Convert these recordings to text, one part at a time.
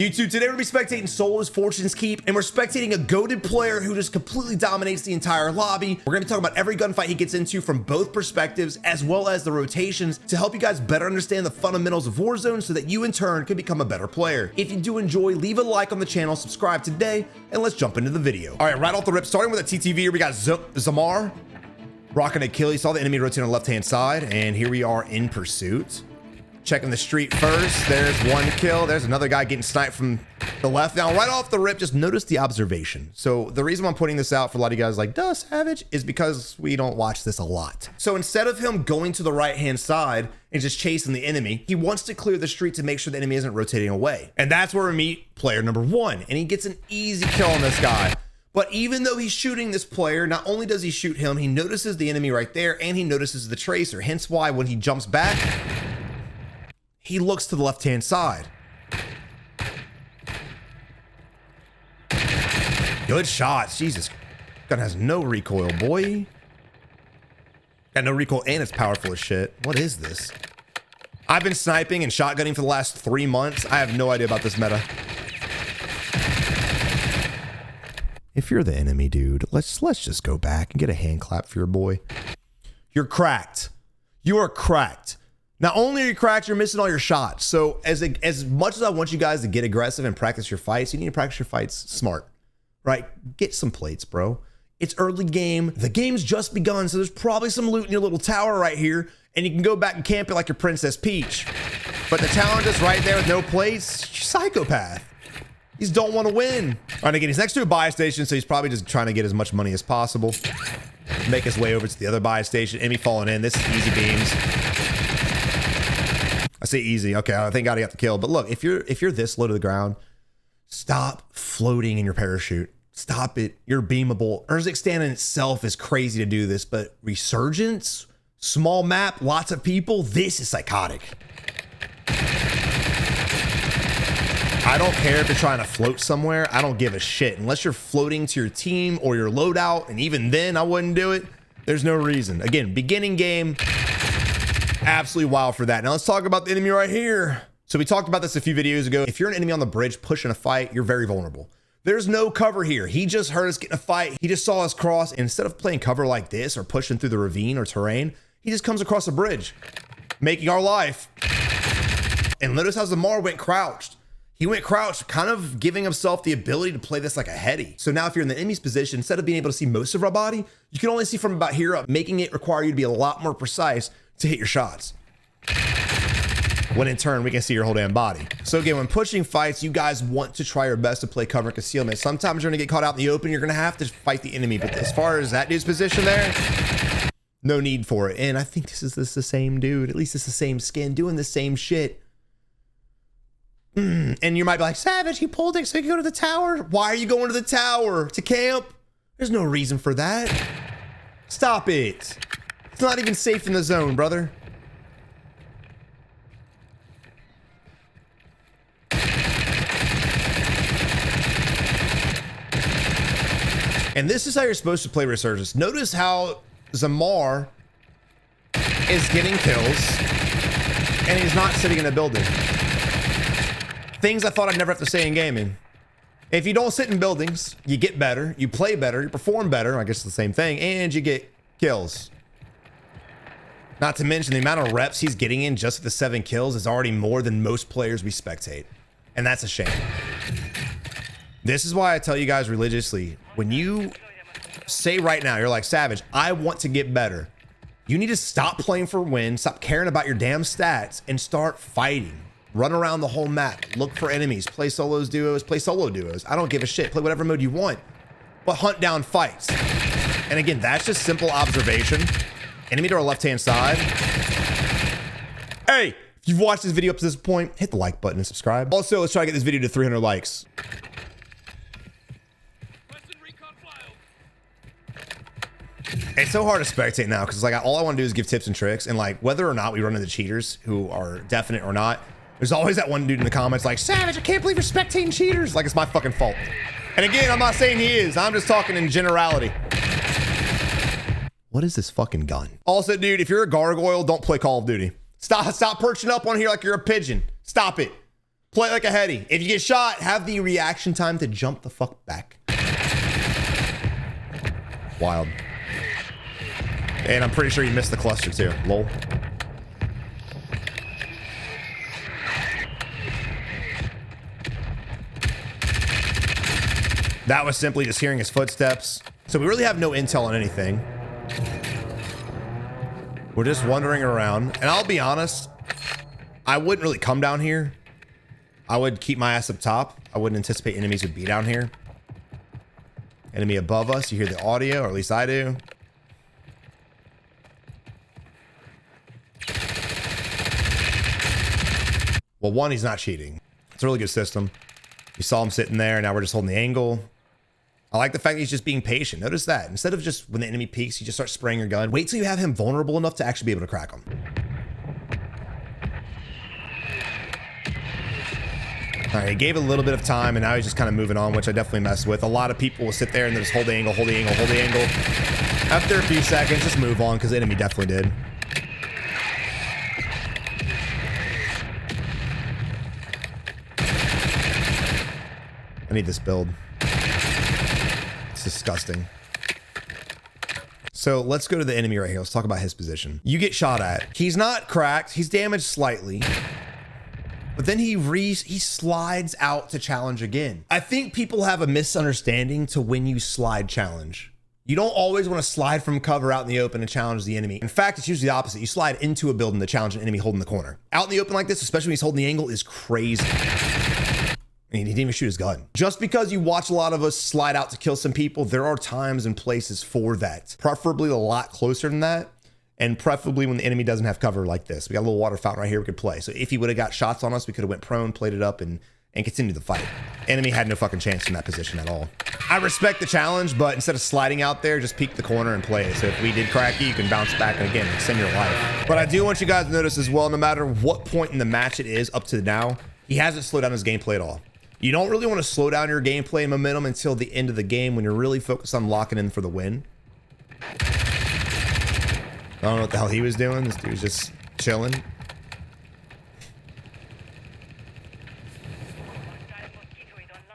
YouTube, today we're going to be spectating Solo's Fortune's Keep, and we're spectating a goated player who just completely dominates the entire lobby. We're going to be talking about every gunfight he gets into from both perspectives, as well as the rotations, to help you guys better understand the fundamentals of Warzone so that you in turn can become a better player. If you do enjoy, leave a like on the channel, subscribe today, and let's jump into the video. All right, right off the rip, starting with a TTV here, we got Zamar rocking a kill. He saw the enemy rotate on the left-hand side, and here we are in pursuit. Checking the street first. There's one kill. There's another guy getting sniped from the left. Now, right off the rip, just notice the observation. So the reason I'm putting this out for a lot of you guys like, duh, Savage, is because we don't watch this a lot. So instead of him going to the right-hand side and just chasing the enemy, he wants to clear the street to make sure the enemy isn't rotating away. And that's where we meet player number one. And he gets an easy kill on this guy. But even though he's shooting this player, not only does he shoot him, he notices the enemy right there, and he notices the tracer. Hence why when he jumps back, he looks to the left-hand side. Good shots. Jesus. Gun has no recoil, boy. Got no recoil and it's powerful as shit. What is this? I've been sniping and shotgunning for the last 3 months. I have no idea about this meta. If you're the enemy, dude, let's just go back and get a hand clap for your boy. You're cracked. You are cracked. Not only are you cracked, you're missing all your shots. So as much as I want you guys to get aggressive and practice your fights, you need to practice your fights smart, right? Get some plates, bro. It's early game. The game's just begun, so there's probably some loot in your little tower right here, and you can go back and camp it like your Princess Peach. But the challenge is right there with no plates. You're a psychopath. You just don't want to win. All right, again, he's next to a buy station, so he's probably just trying to get as much money as possible. Make his way over to the other buy station. Enemy falling in. This is easy beams. I say easy. Okay, I think I got the kill. But look, if you're this low to the ground, stop floating in your parachute. Stop it. You're beamable. Urzikstan in itself is crazy to do this, but Resurgence, small map, lots of people, this is psychotic. I don't care if you're trying to float somewhere. I don't give a shit. Unless you're floating to your team or your loadout, and even then I wouldn't do it. There's no reason. Again, beginning game, absolutely wild for that. Now let's talk about the enemy right here. So we talked about this a few videos ago. If you're an enemy on the bridge pushing a fight, you're very vulnerable. There's no cover here. He just heard us get in a fight. He just saw us cross. And instead of playing cover like this or pushing through the ravine or terrain, he just comes across a bridge, making our life. And notice how Zamar went crouched. He went crouched, kind of giving himself the ability to play this like a heady. So now if you're in the enemy's position, instead of being able to see most of our body, you can only see from about here up, making it require you to be a lot more precise to hit your shots. When in turn, we can see your whole damn body. So again, when pushing fights, you guys want to try your best to play cover and concealment. Sometimes you're gonna get caught out in the open, you're gonna have to fight the enemy. But as far as that dude's position there, no need for it. And I think this is the same dude, at least it's the same skin, doing the same shit. And you might be like, Savage, he pulled it so he could go to the tower. Why are you going to the tower? To camp? There's no reason for that. Stop it. It's not even safe in the zone, brother. And this is how you're supposed to play Resurgence. Notice how Zamar is getting kills and he's not sitting in a building. Things I thought I'd never have to say in gaming. If you don't sit in buildings, you get better, you play better, you perform better, I guess it's the same thing, and you get kills. Not to mention the amount of reps he's getting in just with the 7 kills is already more than most players we spectate. And that's a shame. This is why I tell you guys religiously, when you say right now, you're like, Savage, I want to get better. You need to stop playing for win, stop caring about your damn stats, and start fighting. Run around the whole map, look for enemies, play solos, duos, play solo duos. I don't give a shit. Play whatever mode you want, but hunt down fights. And again, that's just simple observation. Enemy to our left-hand side. Hey, if you've watched this video up to this point, hit the like button and subscribe. Also, let's try to get this video to 300 likes. It's so hard to spectate now because like all I want to do is give tips and tricks, and like whether or not we run into cheaters who are definite or not, there's always that one dude in the comments like, Savage, I can't believe you're spectating cheaters. Like it's my fucking fault. And again, I'm not saying he is. I'm just talking in generality. What is this fucking gun? Also, dude, if you're a gargoyle, don't play Call of Duty. Stop perching up on here like you're a pigeon. Stop it. Play like a heady. If you get shot, have the reaction time to jump the fuck back. Wild. And I'm pretty sure you missed the cluster too. Lol. That was simply just hearing his footsteps. So we really have no intel on anything. We're just wandering around. And I'll be honest, I wouldn't really come down here. I would keep my ass up top. I wouldn't anticipate enemies would be down here. Enemy above us. You hear the audio, or at least I do. Well, one, he's not cheating. It's a really good system. You saw him sitting there. Now we're just holding the angle. I like the fact that he's just being patient. Notice that. Instead of just when the enemy peeks, you just start spraying your gun. Wait till you have him vulnerable enough to actually be able to crack him. All right, he gave a little bit of time, and now he's just kind of moving on, which I definitely mess with. A lot of people will sit there and just hold the angle, hold the angle, hold the angle. After a few seconds, just move on, because the enemy definitely did. I need this build. It's disgusting. So let's go to the enemy right here. Let's talk about his position. You get shot at. He's not cracked. He's damaged slightly. But then he slides out to challenge again. I think people have a misunderstanding to when you slide challenge. You don't always want to slide from cover out in the open and challenge the enemy. In fact, it's usually the opposite. You slide into a building to challenge an enemy holding the corner. Out in the open like this, especially when he's holding the angle, is crazy. I mean, he didn't even shoot his gun. Just because you watch a lot of us slide out to kill some people, there are times and places for that. Preferably a lot closer than that. And preferably when the enemy doesn't have cover like this. We got a little water fountain right here we could play. So if he would have got shots on us, we could have went prone, played it up, and continued the fight. Enemy had no fucking chance in that position at all. I respect the challenge, but instead of sliding out there, just peek the corner and play it. So if we did crack you can bounce back and again, extend your life. But I do want you guys to notice as well, no matter what point in the match it is up to now, he hasn't slowed down his gameplay at all. You don't really want to slow down your gameplay and momentum until the end of the game when you're really focused on locking in for the win. I don't know what the hell he was doing. This dude was just chilling.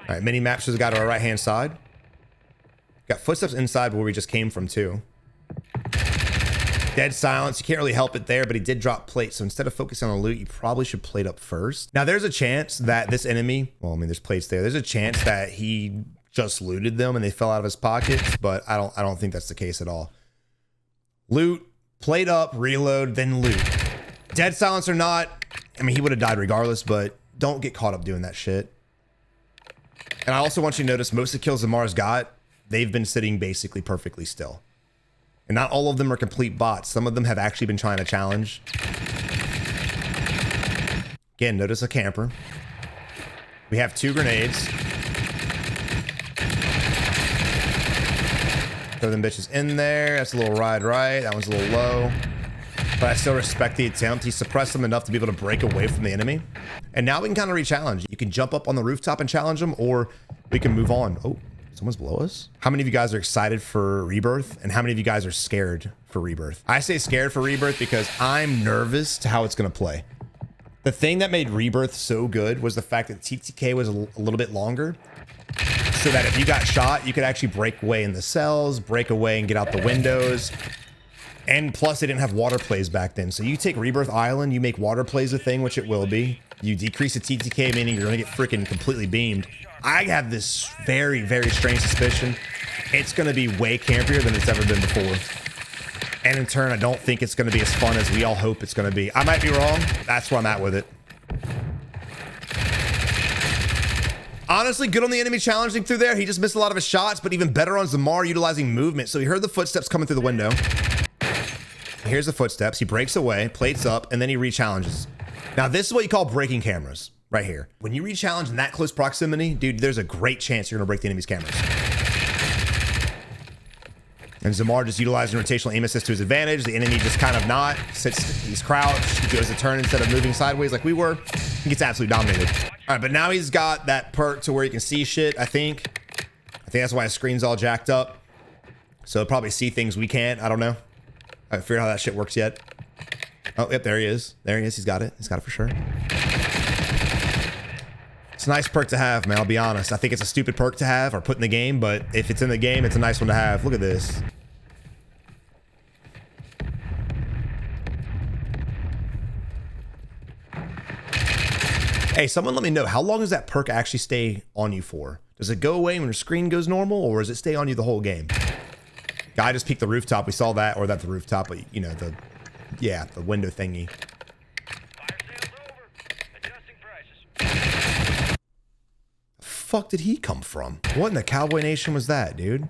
All right, mini map shows the guy to our right hand side. Got footsteps inside where we just came from too. Dead silence. You can't really help it there, but he did drop plates. So instead of focusing on the loot, you probably should plate up first. Now there's a chance that this enemy, well, I mean, there's plates there. There's a chance that he just looted them and they fell out of his pockets, but I don't think that's the case at all. Loot, plate up, reload, then loot. Dead silence or not, I mean, he would have died regardless, but don't get caught up doing that shit. And I also want you to notice most of the kills Zamar's got, they've been sitting basically perfectly still. And not all of them are complete bots. Some of them have actually been trying to challenge. Again, notice a camper. We have 2 grenades. Throw them bitches in there. That's a little ride right. That one's a little low. But I still respect the attempt. He suppressed them enough to be able to break away from the enemy. And now we can kind of re-challenge. You can jump up on the rooftop and challenge them, or we can move on. Oh, someone's below us. How many of you guys are excited for Rebirth? And how many of you guys are scared for Rebirth? I say scared for Rebirth because I'm nervous to how it's going to play. The thing that made Rebirth so good was the fact that TTK was a little bit longer. So that if you got shot, you could actually break away in the cells, break away and get out the windows. And plus, they didn't have water plays back then. So you take Rebirth Island, you make water plays a thing, which it will be. You decrease the TTK, meaning you're going to get freaking completely beamed. I have this very, very strange suspicion. It's going to be way campier than it's ever been before. And in turn, I don't think it's going to be as fun as we all hope it's going to be. I might be wrong. That's where I'm at with it. Honestly, good on the enemy challenging through there. He just missed a lot of his shots, but even better on Zamar utilizing movement. So he heard the footsteps coming through the window. Here's the footsteps. He breaks away, plates up, and then he re-challenges. Now, this is what you call breaking cameras right here. When you re-challenge in that close proximity, dude, there's a great chance you're going to break the enemy's cameras. And Zamar just utilizing rotational aim assist to his advantage. The enemy just kind of not. Sits, he's crouched. He goes a turn instead of moving sideways like we were. He gets absolutely dominated. All right, but now he's got that perk to where he can see shit, I think. That's why his screen's all jacked up. So he'll probably see things we can't. I don't know. I haven't figured out how that shit works yet. Oh, yep, there he is. There he is. He's got it. He's got it for sure. It's a nice perk to have, man. I'll be honest. I think it's a stupid perk to have or put in the game, but if it's in the game, it's a nice one to have. Look at this. Hey, someone let me know, how long does that perk actually stay on you for? Does it go away when your screen goes normal, or does it stay on you the whole game? Guy just peeked the rooftop. We saw that, or that the rooftop, but you know, the window thingy. Fire sales over. Adjusting prices. The fuck did he come from? What in the Cowboy Nation was that, dude?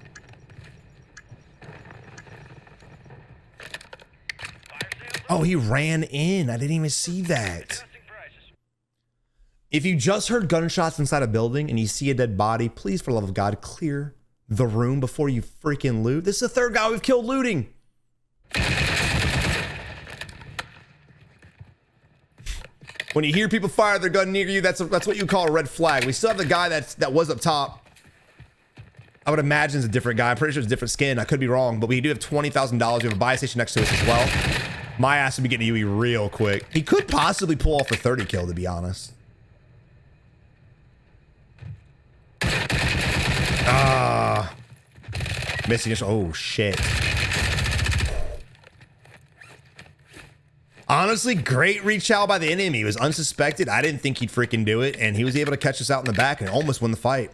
Oh, he ran in. I didn't even see that. If you just heard gunshots inside a building and you see a dead body, please, for the love of God, clear the room before you freaking loot. This is the third guy we've killed looting. When you hear people fire their gun near you, that's what you call a red flag. We still have the guy that was up top. I would imagine it's a different guy. I'm pretty sure it's a different skin. I could be wrong, but we do have $20,000. We have a buy station next to us as well. My ass would be getting UE real quick. He could possibly pull off a 30 kill, to be honest. Missing. Oh shit. Honestly, great reach out by the enemy. It was unsuspected. I didn't think he'd freaking do it, and he was able to catch us out in the back and almost win the fight.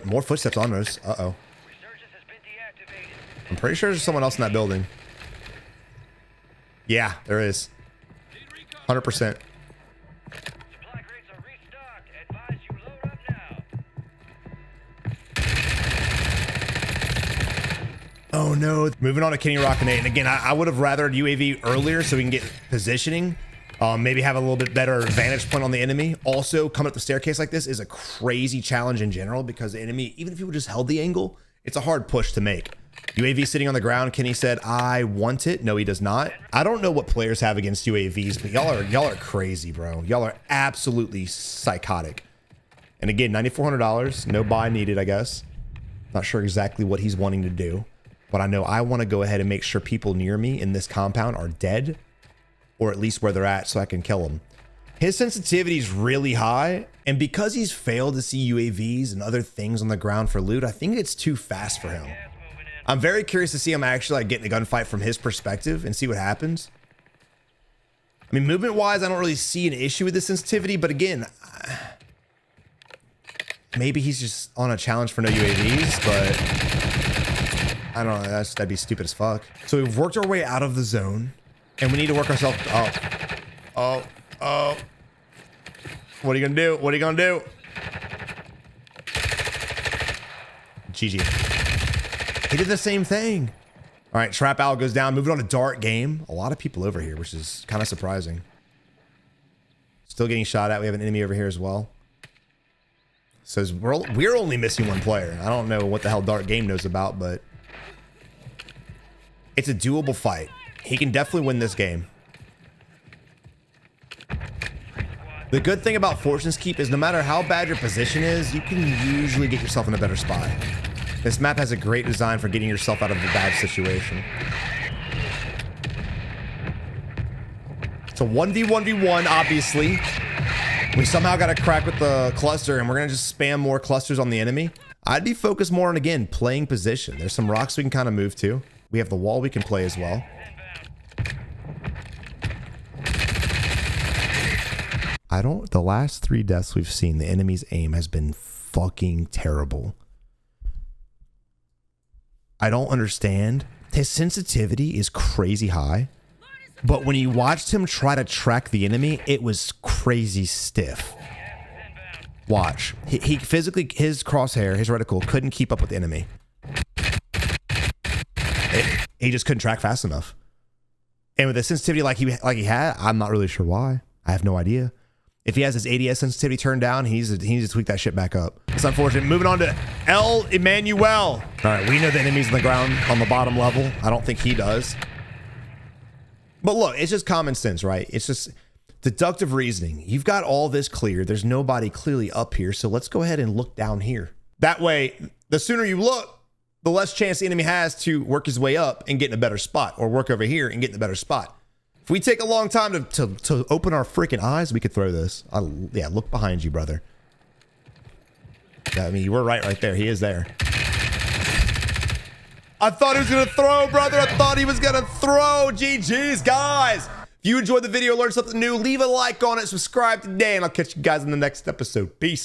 More footsteps on us. Uh-oh. Resurgence has been deactivated. I'm pretty sure there's someone else in that building. Yeah, there is. 100%. Supply crates are restocked. Advise you load up now. Oh no. Moving on to Kenny Rock and 8. And again, I would have rathered UAV earlier so we can get positioning. Maybe have a little bit better vantage point on the enemy. Also, coming up the staircase like this is a crazy challenge in general because the enemy, even if you just held the angle, it's a hard push to make. UAV sitting on the ground. Kenny said, I want it. No, he does not. I don't know what players have against UAVs, but y'all are crazy, bro. Y'all are absolutely psychotic. And again, $9,400. No buy needed, I guess. Not sure exactly what he's wanting to do, but I know I want to go ahead and make sure people near me in this compound are dead, or at least where they're at, so I can kill them. His sensitivity is really high, and because he's failed to see UAVs and other things on the ground for loot, I think it's too fast for him. I'm very curious to see him actually like get in a gunfight from his perspective and see what happens. I mean, movement-wise, I don't really see an issue with the sensitivity, but again, maybe he's just on a challenge for no UAVs, but I don't know. That'd be stupid as fuck. So we've worked our way out of the zone. And we need to work ourselves up. Oh. What are you gonna do? What are you gonna do? GG. He did the same thing. All right, Trap Owl goes down. Moving on to Dart Game. A lot of people over here, which is kind of surprising. Still getting shot at. We have an enemy over here as well. Says we're only missing one player. I don't know what the hell Dart Game knows about, but it's a doable fight. He can definitely win this game. The good thing about Fortune's Keep is no matter how bad your position is, you can usually get yourself in a better spot. This map has a great design for getting yourself out of a bad situation. It's a 1v1v1, obviously. We somehow got a crack with the cluster, and we're going to just spam more clusters on the enemy. I'd be focused more on, again, playing position. There's some rocks we can kind of move to. We have the wall we can play as well. The last 3 deaths we've seen, the enemy's aim has been fucking terrible. I don't understand. His sensitivity is crazy high, but when you watched him try to track the enemy, it was crazy stiff. Watch. He physically, his crosshair, his reticle couldn't keep up with the enemy. He just couldn't track fast enough. And with the sensitivity like he had, I'm not really sure why. I have no idea. If he has his ADS sensitivity turned down, he needs to tweak that shit back up. It's unfortunate. Moving on to El Emmanuel. All right, we know the enemy's on the ground on the bottom level. I don't think he does. But look, it's just common sense, right? It's just deductive reasoning. You've got all this clear. There's nobody clearly up here, so let's go ahead and look down here. That way, the sooner you look, the less chance the enemy has to work his way up and get in a better spot, or work over here and get in a better spot. If we take a long time to open our freaking eyes, we could throw this. Yeah, look behind you, brother. I mean, you were right there. He is there. I thought he was going to throw, brother. I thought he was going to throw. GG's, guys. If you enjoyed the video, learned something new, leave a like on it, subscribe today, and I'll catch you guys in the next episode. Peace.